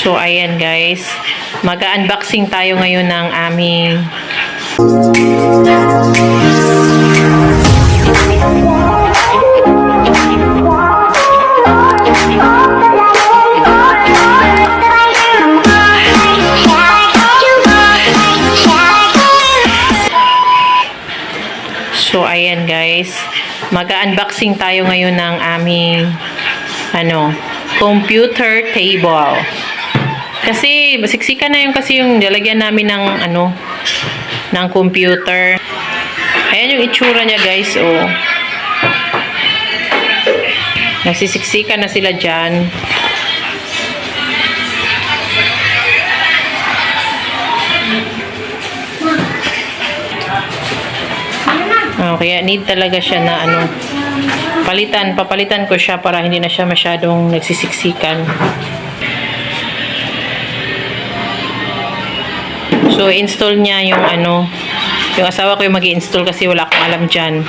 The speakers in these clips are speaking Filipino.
So, ayan guys. Mag-unboxing tayo ngayon ng aming So, ayan guys. Mag-unboxing tayo ngayon ng aming computer table. Kasi siksikan na kasi yung lalagyan namin ng ng computer. Ayan yung itsura niya guys, oh. Nasisiksikan na sila dyan. Kaya need talaga siya na papalitan ko siya para hindi na siya masyadong nagsisiksikan. So, install niya yung yung asawa ko yung mag-i-install kasi wala akong alam dyan.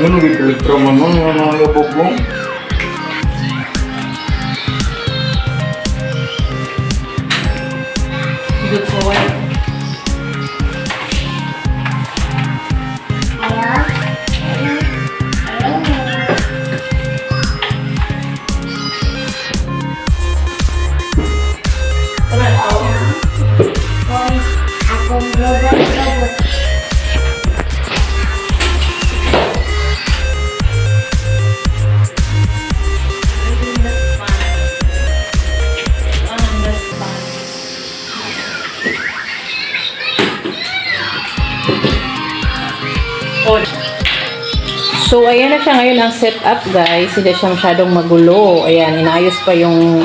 Ano gipiltra man nun, mga labog mo? Good boy. So, ayan na siya ngayon ang setup, guys. Hindi siya masyadong magulo. Ayan, inaayos pa yung,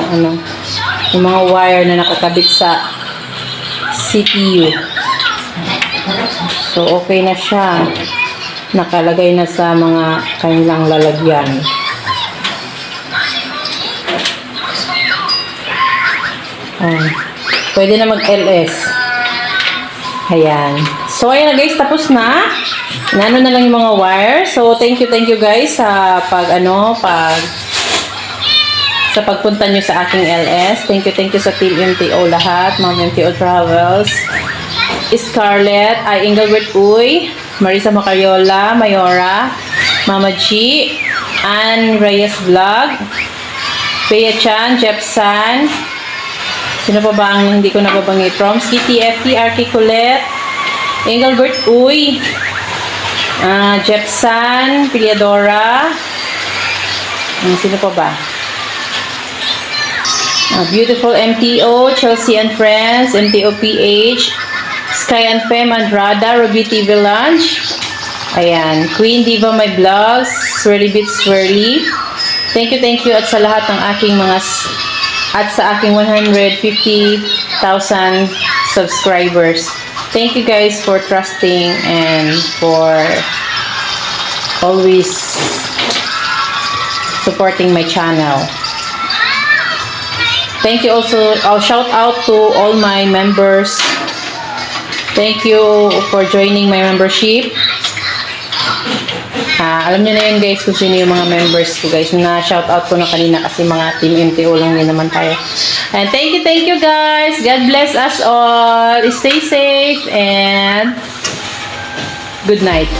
yung mga wire na nakakabit sa CPU. So, okay na siya. Nakalagay na sa mga kanilang lalagyan. Pwede na mag-LS. Ayan. So, ayan na guys. Tapos na. Nano na lang yung mga wire. So, thank you guys sa sa pagpunta nyo sa aking LS. Thank you sa Team MTO lahat. Mga MTO Travels. Scarlett, Engilbert Uy, Marissa macariola, Mayora, Mamma G, N Friendz Vlog, Beachan, Jepsan, sino pa ba ang hindi ko nababanggit? From TFT, Articulate, Engilbert Uy, Jepsan, Piliadora, sino pa ba? Beautiful MTO, Chelsea and Friends, MTO PH, Sky&Feme, Andrada, TV Lunch. Ayan. Queen Diva My Vlogs, Sherly Sherly. Thank you at sa lahat ng aking at sa aking 150,000 subscribers. Thank you guys for trusting and for always supporting my channel. Thank you also. I'll shout out to all my members. Thank you for joining my membership. Alam niyo na yun guys kung sino yung mga members ko guys. Na-shout out ko na kanina kasi mga team MTO lang din naman tayo. And thank you guys. God bless us all. Stay safe and good night.